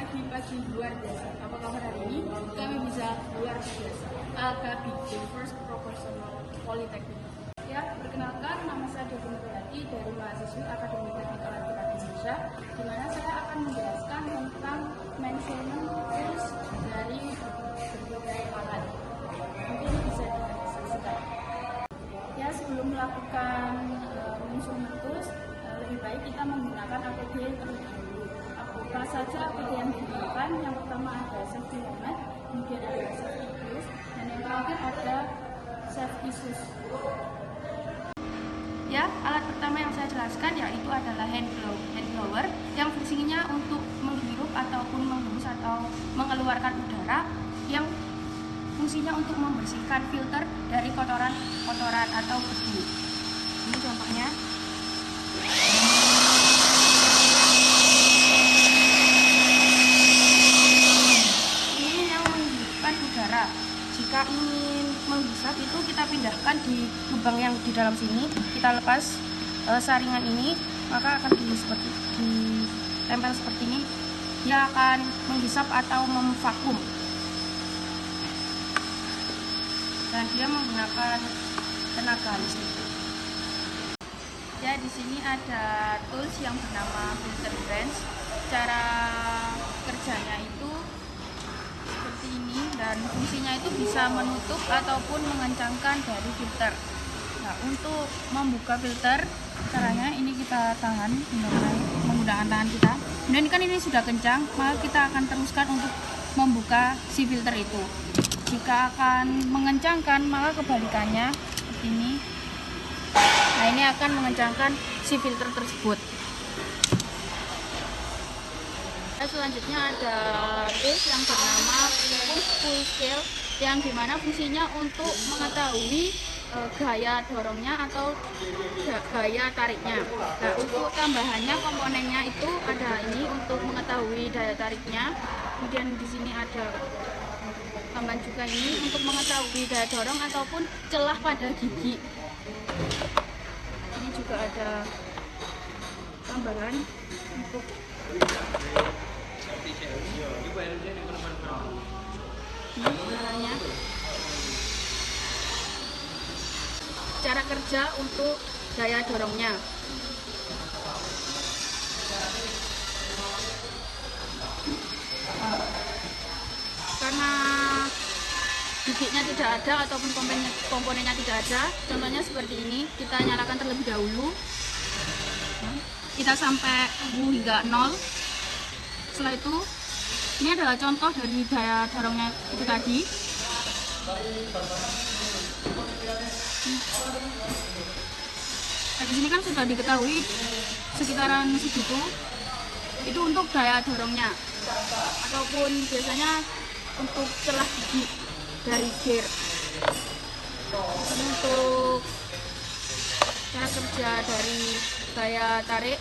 pagi luar biasa. Apa kabar hari ini? Kami bisa luar biasa. AKB, First Professional Polytechnic. Ya, perkenalkan nama saya Devi Nurhayati dari mahasiswa Akademi Teknik Elektro Indonesia, di mana saya akan menjelaskan tentang maintenance tools dari berbagai alat. Mungkin bisa disaksikan. Ya, sebelum melakukan maintenance tools, lebih baik kita menggunakan APD terlebih dahulu. Apa saja APD yang digunakan? Yang pertama ada safety helmet, kemudian ada safety gloves, dan yang terakhir ada safety shoes. Ya, alat pertama yang saya jelaskan yaitu adalah hand blower yang fungsinya untuk menghirup ataupun menghembus atau mengeluarkan udara, yang fungsinya untuk membersihkan filter dari kotoran atau debu. Ini contohnya. Ini yang menghidupkan udara. Jika ingin menghisap itu kita pindahkan di lubang yang di dalam sini, kita lepas saringan ini, maka akan ditempel seperti ini. Dia akan menghisap atau memvakum. Dan dia menggunakan tenaga listrik. Ya, di sini ada tools yang bernama filter wrench. Cara kerjanya itu seperti ini, dan fungsinya itu bisa menutup ataupun mengencangkan dari filter. Nah, untuk membuka filter, caranya ini kita tahan menggunakan tangan kita. Kemudian kan ini sudah kencang, maka kita akan teruskan untuk membuka si filter itu. Jika akan mengencangkan, maka kebalikannya seperti ini. Nah, ini akan mengencangkan si filter tersebut. Selanjutnya ada tools yang bernama push-pull scale, yang dimana fungsinya untuk mengetahui gaya dorongnya atau gaya tariknya. Nah, untuk tambahannya komponennya itu ada ini untuk mengetahui daya tariknya. Kemudian di sini ada tambahan juga ini untuk mengetahui daya dorong ataupun celah pada gigi. Ini juga ada tambahan untuk caranya. Cara kerja untuk daya dorongnya. Karena giginya tidak ada ataupun komponennya tidak ada, contohnya seperti ini, kita nyalakan terlebih dahulu. Kita sampai hingga 0. Setelah itu, ini adalah contoh dari daya dorongnya itu tadi. Nah, di sini kan sudah diketahui sekitaran segitu. Itu untuk daya dorongnya, ataupun biasanya untuk celah gigi dari gear. Untuk cara kerja dari daya tarik,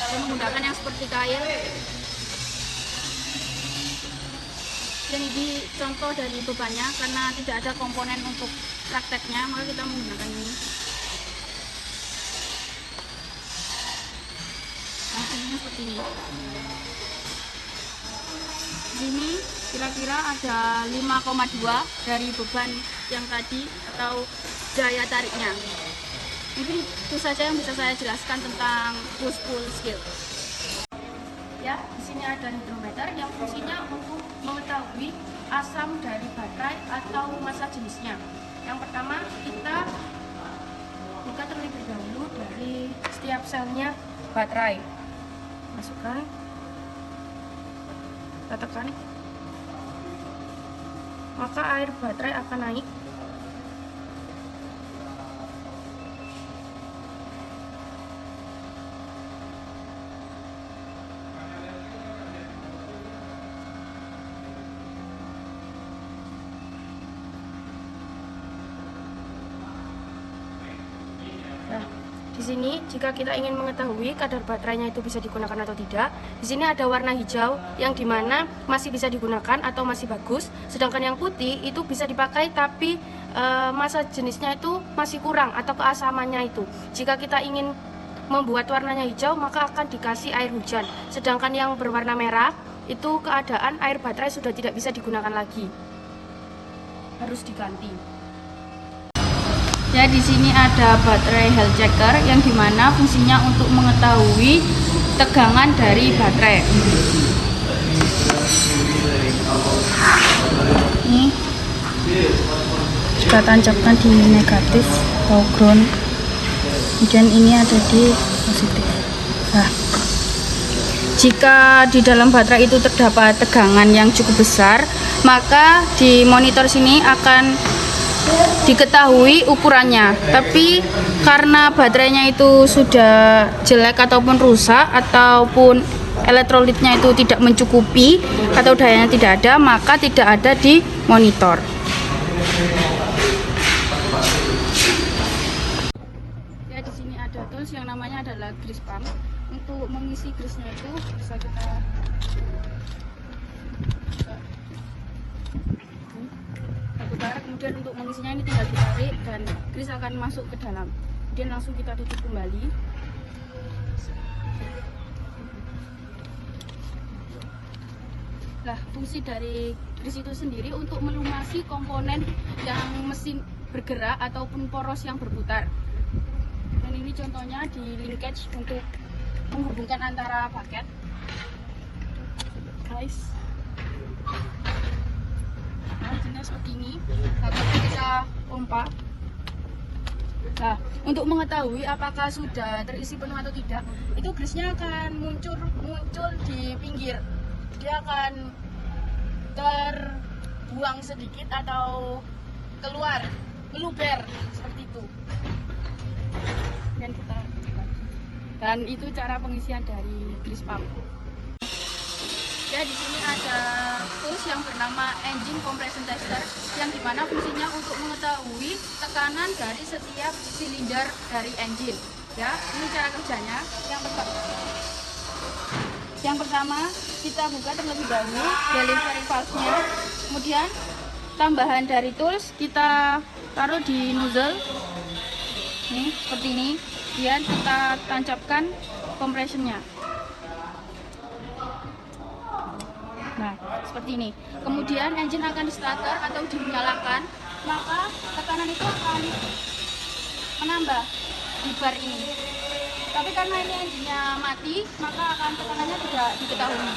saya menggunakan yang seperti kail. Dan ini contoh dari bebannya, karena tidak ada komponen untuk prakteknya, maka kita menggunakan ini. Nah, fungsinya seperti ini. Di sini kira-kira ada 5,2 dari beban yang tadi atau daya tariknya. Mungkin itu saja yang bisa saya jelaskan tentang push-pull scale. Ya, di sini ada hidrometer yang fungsinya untuk mengetahui asam dari baterai atau massa jenisnya. Yang pertama, kita buka terlebih dahulu dari setiap selnya baterai. Masukkan, kita tekan, maka air baterai akan naik. Nah, di sini jika kita ingin mengetahui kadar baterainya itu bisa digunakan atau tidak, di sini ada warna hijau yang dimana masih bisa digunakan atau masih bagus, sedangkan yang putih itu bisa dipakai tapi massa jenisnya itu masih kurang atau keasamannya itu. Jika kita ingin membuat warnanya hijau, maka akan dikasih air hujan. Sedangkan yang berwarna merah itu keadaan air baterai sudah tidak bisa digunakan lagi, harus diganti. Ya, di sini ada baterai health checker yang dimana fungsinya untuk mengetahui tegangan dari baterai. Ini kita tancapkan di negatif atau ground, kemudian ini ada di positif. Nah, jika di dalam baterai itu terdapat tegangan yang cukup besar, maka di monitor sini akan diketahui ukurannya. Tapi karena baterainya itu sudah jelek ataupun rusak ataupun elektrolitnya itu tidak mencukupi atau dayanya tidak ada, maka tidak ada di monitor. Ya, di sini ada tools yang namanya adalah grease pump. Untuk mengisi grease-nya itu bisa kita putar, kemudian untuk mengisinya ini tinggal ditarik dan grease akan masuk ke dalam. Kemudian langsung kita tutup kembali. Nah, fungsi dari grease itu sendiri untuk melumasi komponen yang mesin bergerak ataupun poros yang berputar. Dan ini contohnya di linkage untuk menghubungkan antara paket. Guys, nah, jenis seperti ini. Lalu kita pompa. Nah, untuk mengetahui apakah sudah terisi penuh atau tidak, itu grease-nya akan muncul di pinggir. Dia akan terbuang sedikit atau keluar, meluber seperti itu. Dan itu cara pengisian dari grease pump. Ya, di sini ada tools yang bernama engine compression tester yang dimana fungsinya untuk mengetahui tekanan dari setiap silinder dari engine. Ya, ini cara kerjanya. Yang pertama kita buka terlebih dahulu delivery valve-nya, kemudian tambahan dari tools kita taruh di nozzle, nih seperti ini, kemudian kita tancapkan compressionnya. Nah, seperti ini. Kemudian engine akan di starter atau dinyalakan, maka tekanan itu akan menambah di bar ini. Tapi karena ini engine-nya mati, maka akan tekanannya tidak diketahui.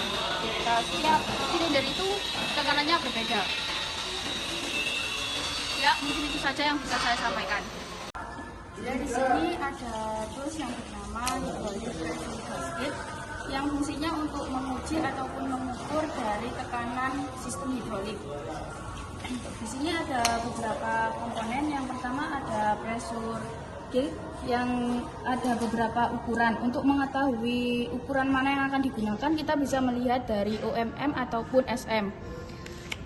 Setiap silinder itu tekanannya berbeda. Ya, mungkin itu saja yang bisa saya sampaikan. Ya, di sini ada tools yang bernama hydraulic pressure gasket yang fungsinya untuk menguji ataupun mengukur dari tekanan sistem hidrolik. Di sini ada beberapa komponen. Yang pertama ada pressure gauge yang ada beberapa ukuran. Untuk mengetahui ukuran mana yang akan digunakan, kita bisa melihat dari OMM ataupun SM.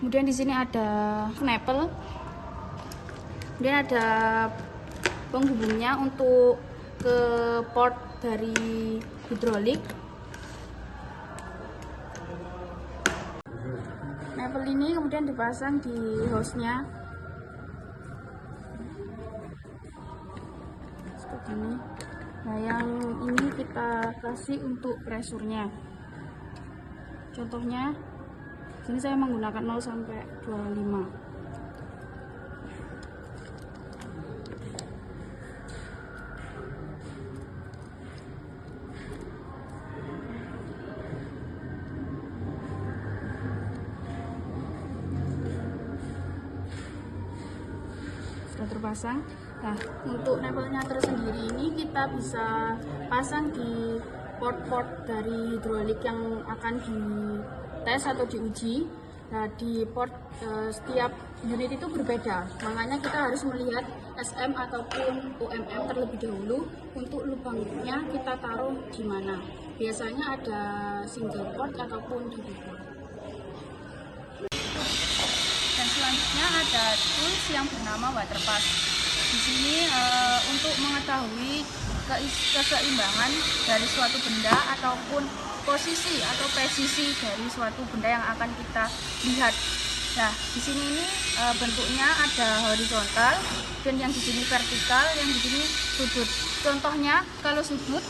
Kemudian di sini ada kneppel. Kemudian ada penghubungnya untuk ke port dari hidrolik. Kneppel ini kemudian dipasang di hose-nya seperti ini. Nah, yang ini kita kasih untuk pressure-nya. Contohnya, sini saya menggunakan 0 sampai 25. Terpasang. Nah, untuk nempelnya tersendiri ini kita bisa pasang di port-port dari hidrolik yang akan dites atau diuji. Nah, di port setiap unit itu berbeda, makanya kita harus melihat SM ataupun OMM terlebih dahulu. Untuk lubangnya kita taruh di mana. Biasanya ada single port ataupun double port. Dan selanjutnya ada tools yang bernama water pass. Di sini untuk mengetahui keseimbangan dari suatu benda ataupun posisi atau presisi dari suatu benda yang akan kita lihat. Nah, di sini ini bentuknya ada horizontal dan yang di sini vertikal, yang di sini sudut. Contohnya kalau sudut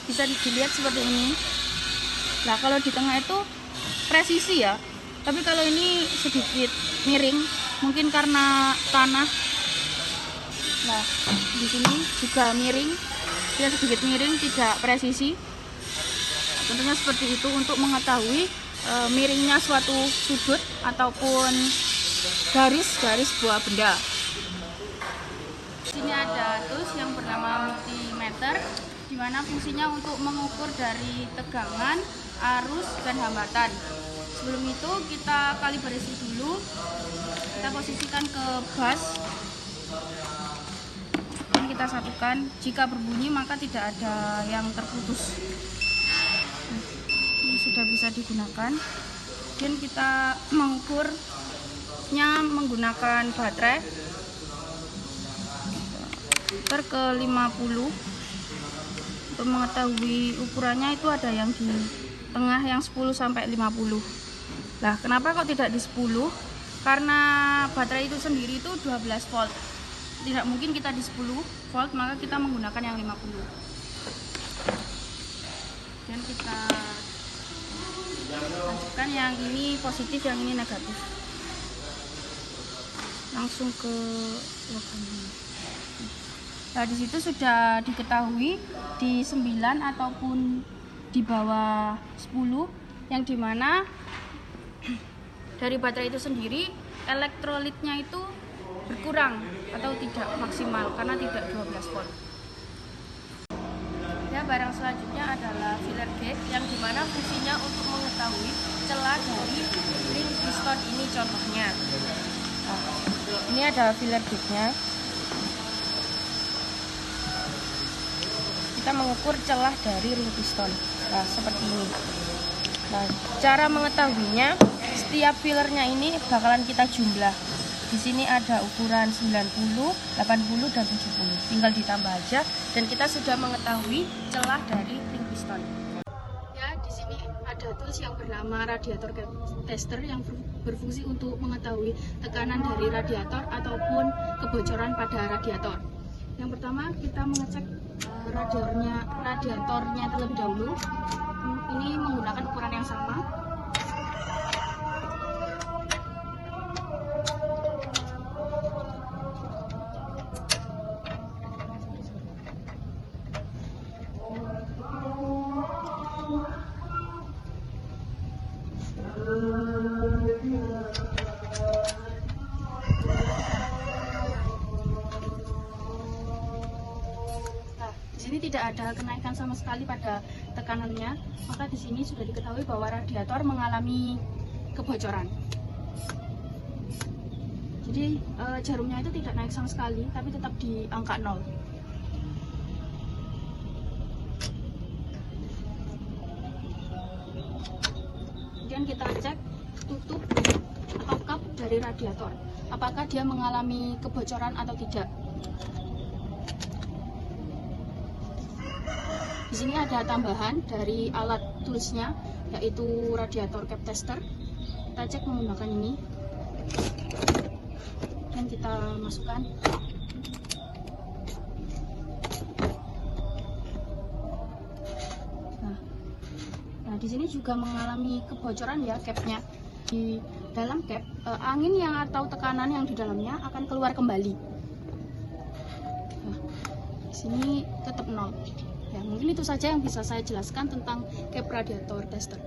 bisa dilihat seperti ini. Nah, kalau di tengah itu presisi ya. Tapi kalau ini sedikit miring, mungkin karena tanah. Nah, di sini juga miring, dia sedikit miring, tidak presisi. Tentunya seperti itu untuk mengetahui miringnya suatu sudut ataupun garis-garis sebuah benda. Di sini ada tools yang bernama multimeter, di mana fungsinya untuk mengukur dari tegangan, arus, dan hambatan. Sebelum itu kita kalibrasi dulu, kita posisikan ke bus dan kita satukan. Jika berbunyi maka tidak ada yang terputus. Ini sudah bisa digunakan. Dan kita mengukurnya menggunakan baterai ke 50. Untuk mengetahui ukurannya itu ada yang di tengah yang 10 sampai 50. Nah, kenapa kok tidak di 10? Karena baterai itu sendiri itu 12 volt. Tidak mungkin kita di 10 volt, maka kita menggunakan yang 50. Dan kita lanjutkan, yang ini positif, yang ini negatif. Langsung ke logamnya. Nah, di situ sudah diketahui di 9 ataupun di bawah 10, yang dimana dari baterai itu sendiri elektrolitnya itu berkurang atau tidak maksimal karena tidak 12 volt. Ya, barang selanjutnya adalah filler gauge, yang dimana fungsinya untuk mengetahui celah dari ring piston ini contohnya. Nah, ini ada filler gauge-nya. Kita mengukur celah dari ring piston. Nah, seperti ini. Nah, cara mengetahuinya, setiap fillernya ini bakalan kita jumlah. Di sini ada ukuran 90, 80, dan 70. Tinggal ditambah aja dan kita sudah mengetahui celah dari ring piston. Ya, di sini ada tools yang bernama radiator tester yang berfungsi untuk mengetahui tekanan dari radiator ataupun kebocoran pada radiator. Yang pertama kita mengecek radiatornya terlebih dahulu. Ini menggunakan ukuran yang sama. Di sini tidak ada kenaikan sama sekali pada tekanannya, maka di sini sudah diketahui bahwa radiator mengalami kebocoran. Jadi jarumnya itu tidak naik sama sekali, tapi tetap di angka 0. Kemudian kita cek tutup atau kap dari radiator, apakah dia mengalami kebocoran atau tidak. Di sini ada tambahan dari alat toolsnya, yaitu radiator cap tester. Kita cek menggunakan ini dan kita masukkan. Nah, di sini juga mengalami kebocoran ya capnya. Di dalam cap, angin yang atau tekanan yang di dalamnya akan keluar kembali. Nah, di sini tetap 0. Ya, mungkin itu saja yang bisa saya jelaskan tentang cap radiator tester.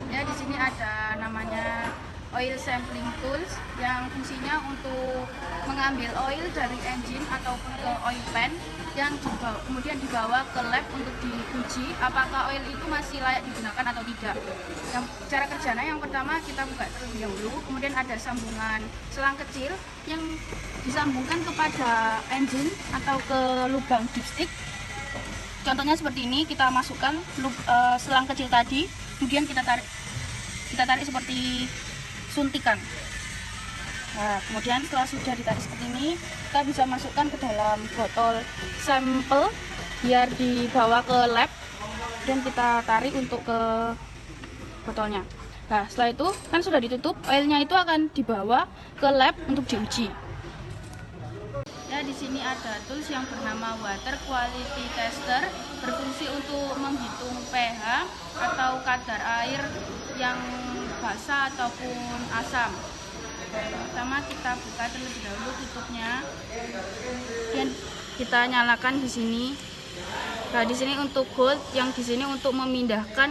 Ya, di sini ada namanya oil sampling tools yang fungsinya untuk mengambil oil dari engine ataupun ke oil pan yang kemudian dibawa ke lab untuk diuji apakah oil itu masih layak digunakan atau tidak. Yang cara kerjanya, yang pertama kita buka terlebih dahulu, kemudian ada sambungan selang kecil yang disambungkan kepada engine atau ke lubang dipstick. Contohnya seperti ini, kita masukkan selang kecil tadi, kemudian kita tarik seperti suntikan. Nah, kemudian setelah sudah ditarik seperti ini, kita bisa masukkan ke dalam botol sampel biar dibawa ke lab dan kita tarik untuk ke botolnya. Nah, setelah itu kan sudah ditutup, oilnya itu akan dibawa ke lab untuk diuji. Ya, di sini ada tools yang bernama Water Quality Tester, berfungsi untuk menghitung pH atau kadar air yang basah ataupun asam. Pertama kita buka terlebih dahulu tutupnya, dan kita nyalakan di sini. Nah, di sini untuk gold, yang di sini untuk memindahkan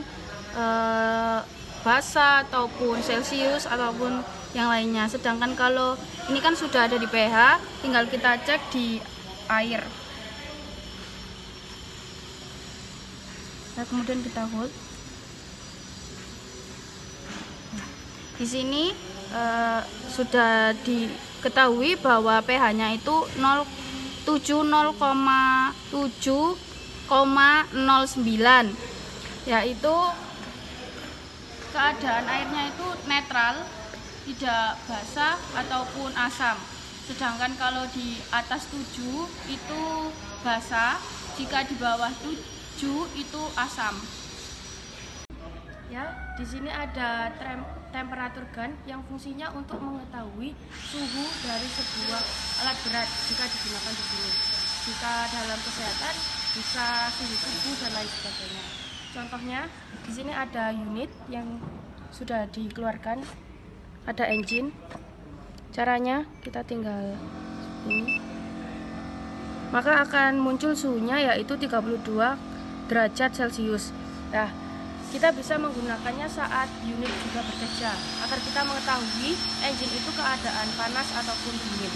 basah ataupun celcius ataupun yang lainnya. Sedangkan kalau ini kan sudah ada di pH, tinggal kita cek di air. Nah, kemudian kita hold. Di sini sudah diketahui bahwa pH-nya itu 0,7,09, yaitu keadaan airnya itu netral, tidak basah ataupun asam. Sedangkan kalau di atas 7 itu basah, jika di bawah 7 itu asam. Ya, di sini ada temperatur gun yang fungsinya untuk mengetahui suhu dari sebuah alat berat jika digunakan di sini. Jika dalam kesehatan bisa suhu tubuh dan lain sebagainya. Contohnya di sini ada unit yang sudah dikeluarkan, ada engine. Caranya kita tinggal ini, maka akan muncul suhunya yaitu 32 derajat Celcius. Nah, kita bisa menggunakannya saat unit juga bekerja agar kita mengetahui engine itu keadaan panas ataupun dingin.